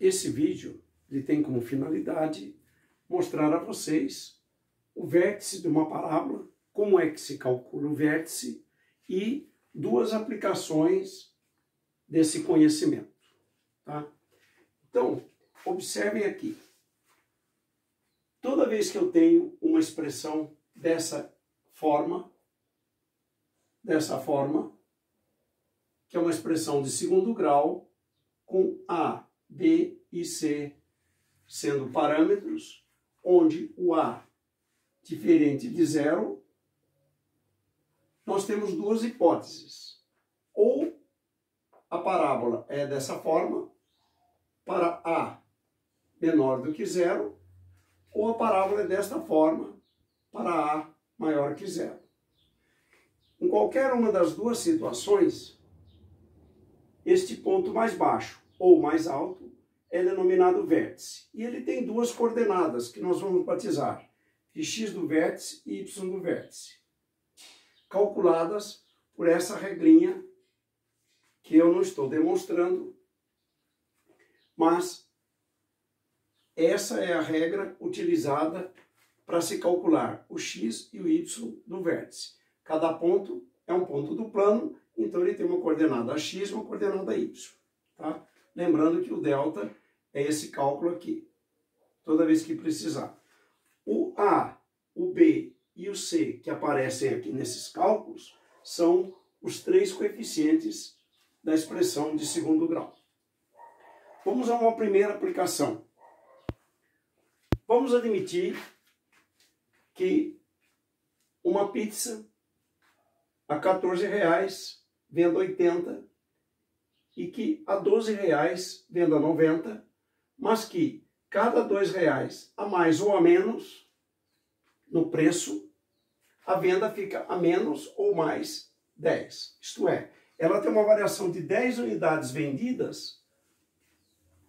Esse vídeo ele tem como finalidade mostrar a vocês o vértice de uma parábola, como é que se calcula o vértice e duas aplicações desse conhecimento. Tá? Então, observem aqui. Toda vez que eu tenho uma expressão dessa forma, que é uma expressão de segundo grau, com A, B e C sendo parâmetros, onde o A diferente de zero, nós temos duas hipóteses. Ou a parábola é dessa forma, para A menor do que zero, ou a parábola é desta forma, para A maior que zero. Em qualquer uma das duas situações, este ponto mais baixo ou mais alto é denominado vértice. E ele tem duas coordenadas que nós vamos batizar de x do vértice e y do vértice, calculadas por essa regrinha que eu não estou demonstrando, mas essa é a regra utilizada para se calcular o x e o y do vértice. Cada ponto é um ponto do plano, então ele tem uma coordenada x e uma coordenada y. Tá? Lembrando que o delta é esse cálculo aqui, toda vez que precisar. O A, o B e o C que aparecem aqui nesses cálculos são os três coeficientes da expressão de segundo grau. Vamos a uma primeira aplicação. Vamos admitir que uma pizza a R$14 venda 80 e que a R$12 venda 90, mas que cada R$2 a mais ou a menos no preço, a venda fica a menos ou mais 10. Isto é, ela tem uma variação de 10 unidades vendidas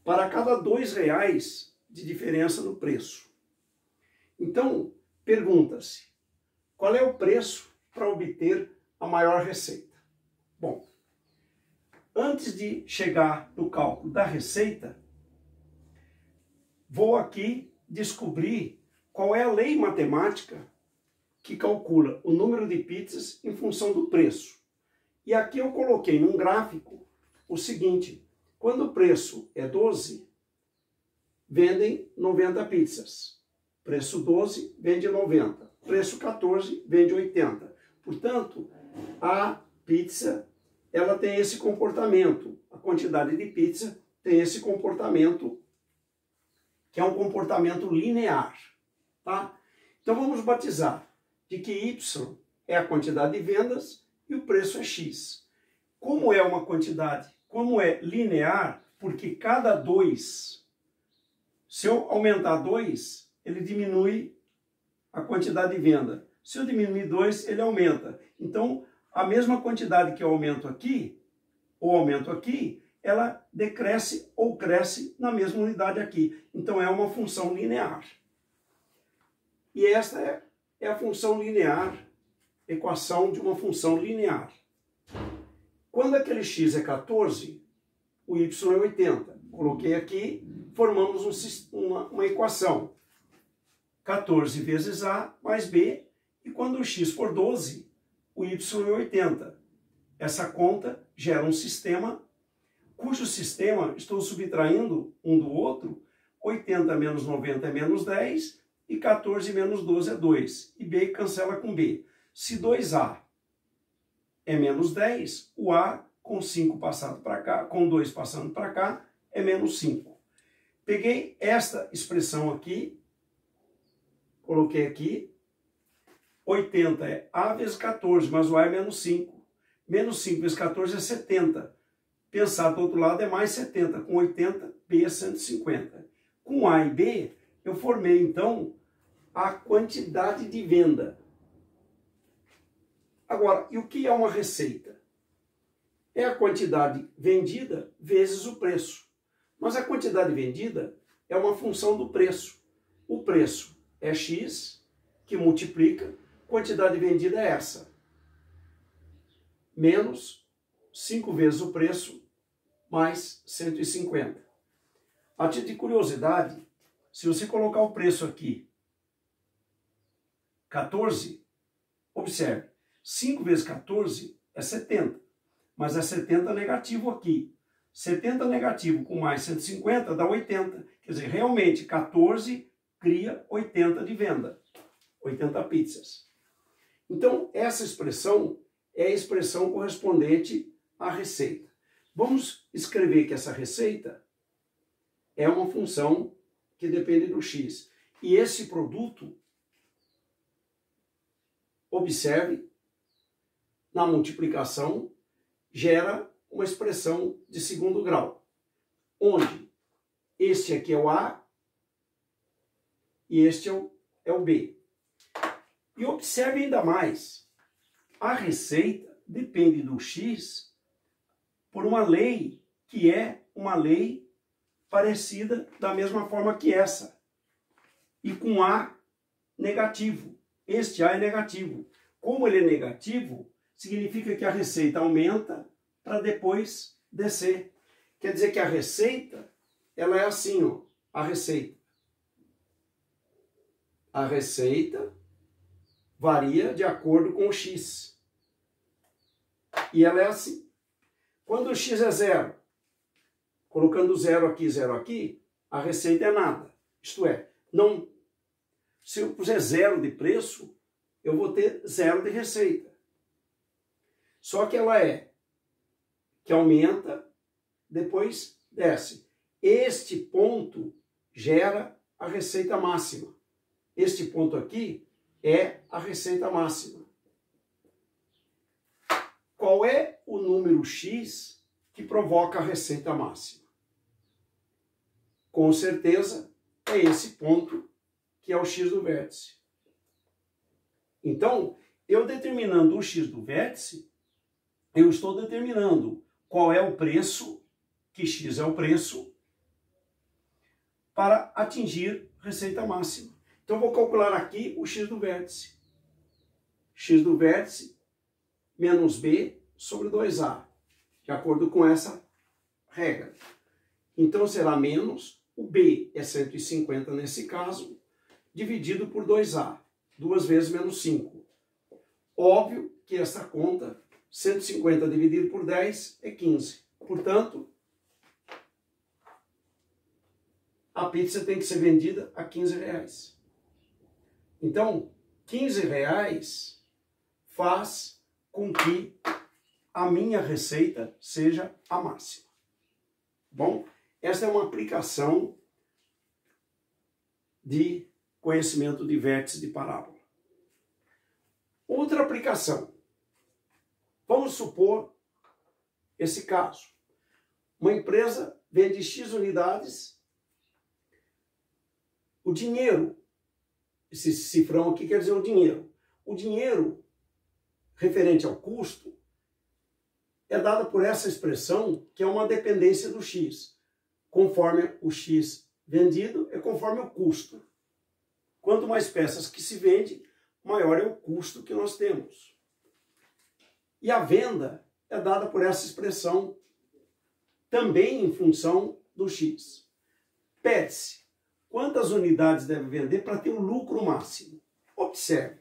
para cada R$2 de diferença no preço. Então, pergunta-se, qual é o preço para obter a maior receita? Bom, antes de chegar no cálculo da receita, vou aqui descobrir qual é a lei matemática que calcula o número de pizzas em função do preço. E aqui eu coloquei num gráfico o seguinte: quando o preço é 12, vendem 90 pizzas. Preço 12, vende 90. Preço 14, vende 80. Portanto, a pizza, ela tem esse comportamento. A quantidade de pizza tem esse comportamento, que é um comportamento linear. Tá? Então vamos batizar de que y é a quantidade de vendas e o preço é x. Como é uma quantidade, como é linear, porque cada 2, se eu aumentar 2, ele diminui a quantidade de venda. Se eu diminuir 2, ele aumenta. Então, a mesma quantidade que eu aumento aqui, ou aumento aqui, ela decresce ou cresce na mesma unidade aqui. Então, é uma função linear. E esta é a função linear, equação de uma função linear. Quando aquele x é 14, o y é 80. Coloquei aqui, formamos uma equação. 14 vezes A mais B, e quando o x for 12, o y é 80. Essa conta gera um sistema, cujo sistema estou subtraindo um do outro, 80 menos 90 é menos 10, e 14 menos 12 é 2. E B cancela com B. Se 2A é menos 10, o A com 5 passando para cá, com 2 passando para cá, é menos 5. Peguei esta expressão aqui, coloquei aqui, 80 é A vezes 14, mas o A é menos 5. Menos 5 vezes 14 é 70. Pensar do outro lado é mais 70. Com 80, B é 150. Com A e B, eu formei, então, a quantidade de venda. Agora, e o que é uma receita? É a quantidade vendida vezes o preço. Mas a quantidade vendida é uma função do preço. O preço é x, que multiplica, quantidade vendida é essa. Menos 5 vezes o preço, mais 150. A título de curiosidade, se você colocar o preço aqui, 14, observe, 5 vezes 14 é 70, mas é 70 negativo aqui. 70 negativo com mais 150 dá 80. Quer dizer, realmente 14 cria 80 de venda. 80 pizzas. Então, essa expressão é a expressão correspondente à receita. Vamos escrever que essa receita é uma função que depende do x. E esse produto, observe, na multiplicação, gera uma expressão de segundo grau, onde este aqui é o A e este é o B. E observe ainda mais, a receita depende do x por uma lei que é uma lei parecida da mesma forma que essa, e com A negativo. Este A é negativo. Como ele é negativo, significa que a receita aumenta para depois descer. Quer dizer que a receita, ela é assim, ó, a receita. A receita varia de acordo com o x. E ela é assim. Quando o x é zero, colocando zero aqui, a receita é nada. Isto é, não, se eu puser zero de preço, eu vou ter zero de receita. Só que ela que aumenta, depois desce. Este ponto gera a receita máxima. Este ponto aqui é a receita máxima. Qual é o número x que provoca a receita máxima? Com certeza é esse ponto que é o x do vértice. Então, eu determinando o x do vértice, eu estou determinando qual é o preço, que x é o preço, para atingir receita máxima. Então, eu vou calcular aqui o x do vértice. X do vértice menos b sobre 2a, de acordo com essa regra. Então, será menos, o b é 150 nesse caso, dividido por 2a, 2 vezes menos 5. Óbvio que essa conta, 150 dividido por 10 é 15. Portanto, a pizza tem que ser vendida a 15 reais. Então, 15 reais faz com que a minha receita seja a máxima. Bom, esta é uma aplicação de conhecimento de vértice de parábola. Outra aplicação. Vamos supor esse caso. Uma empresa vende X unidades. O dinheiro, esse cifrão aqui quer dizer o dinheiro. O dinheiro referente ao custo é dado por essa expressão que é uma dependência do X. Conforme o X vendido é conforme o custo. Quanto mais peças que se vende, maior é o custo que nós temos. E a venda é dada por essa expressão também em função do X. Pede-se quantas unidades deve vender para ter o lucro máximo. Observe,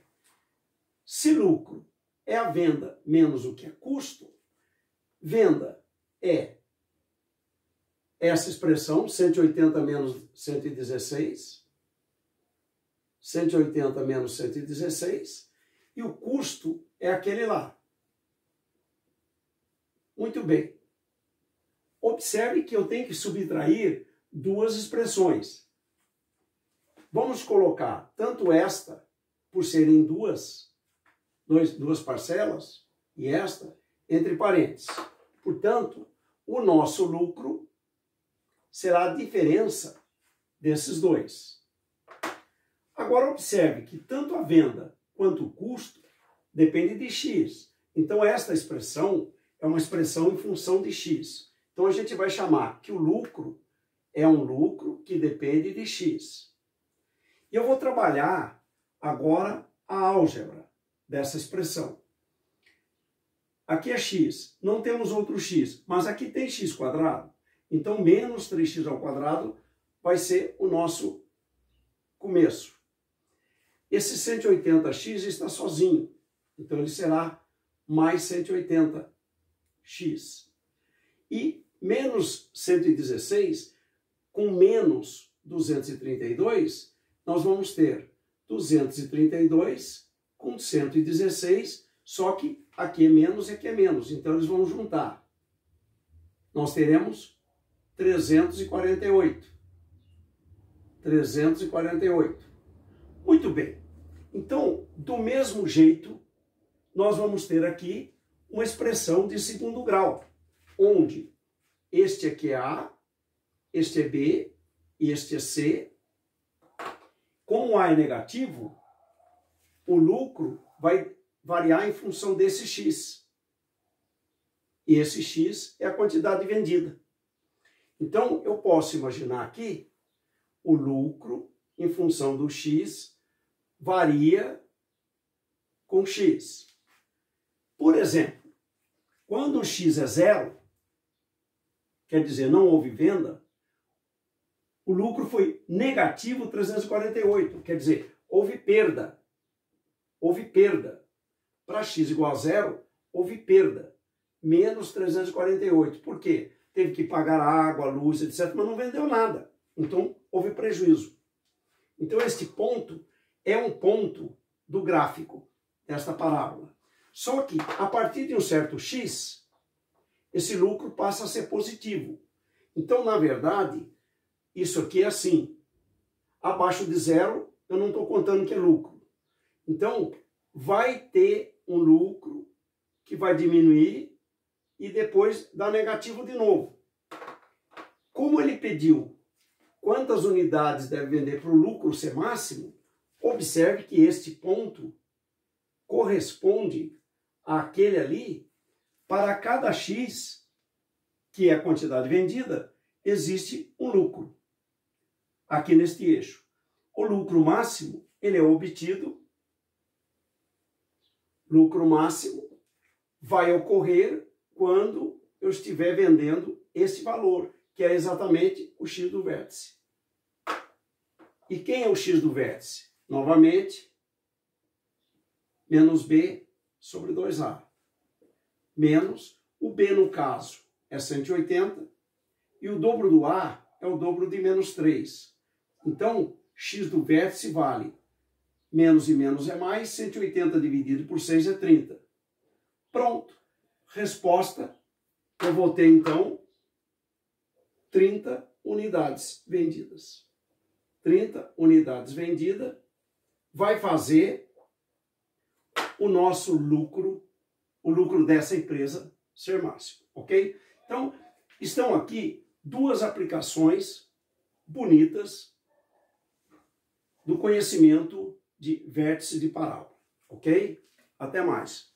se lucro é a venda menos o que é custo, venda é essa expressão, 180 menos 116, 180 menos 116, e o custo é aquele lá. Muito bem. Observe que eu tenho que subtrair duas expressões. Vamos colocar tanto esta, por serem duas parcelas, e esta entre parênteses. Portanto, o nosso lucro será a diferença desses dois. Agora observe que tanto a venda quanto o custo depende de x. Então esta expressão é uma expressão em função de x. Então a gente vai chamar que o lucro é um lucro que depende de x. E eu vou trabalhar agora a álgebra dessa expressão. Aqui é x, não temos outro x, mas aqui tem x². Então menos 3x² vai ser o nosso começo. Esse 180x está sozinho, então ele será mais 180x. E menos 116, com menos 232, nós vamos ter 232 com 116, só que aqui é menos e aqui é menos, então eles vão juntar. Nós teremos 348. 348. Muito bem. Então, do mesmo jeito, nós vamos ter aqui uma expressão de segundo grau, onde este aqui é A, este é B e este é C. Como A é negativo, o lucro vai variar em função desse X. E esse X é a quantidade vendida. Então, eu posso imaginar aqui o lucro em função do X varia com X. Por exemplo, quando o X é zero, quer dizer, não houve venda, o lucro foi negativo 348, quer dizer, houve perda. Houve perda. Para X igual a zero, houve perda. Menos 348. Por quê? Teve que pagar água, luz, etc., mas não vendeu nada. Então, houve prejuízo. Então, este ponto é um ponto do gráfico desta parábola. Só que, a partir de um certo X, esse lucro passa a ser positivo. Então, na verdade, isso aqui é assim. Abaixo de zero, eu não estou contando que é lucro. Então, vai ter um lucro que vai diminuir e depois dá negativo de novo. Como ele pediu quantas unidades deve vender para o lucro ser máximo, observe que este ponto corresponde àquele ali. Para cada X, que é a quantidade vendida, existe um lucro aqui neste eixo. O lucro máximo, ele é obtido. Lucro máximo vai ocorrer quando eu estiver vendendo esse valor, que é exatamente o X do vértice. E quem é o X do vértice? Novamente, menos B sobre 2A. Menos o B, no caso, é 180, e o dobro do A é o dobro de menos 3. Então, X do vértice vale menos e menos é mais, 180 dividido por 6 é 30. Pronto. Resposta, eu vou ter, então, 30 unidades vendidas. 30 unidades vendidas vai fazer o nosso lucro, o lucro dessa empresa ser máximo, ok? Então, estão aqui duas aplicações bonitas do conhecimento de vértice de parábola, ok? Até mais.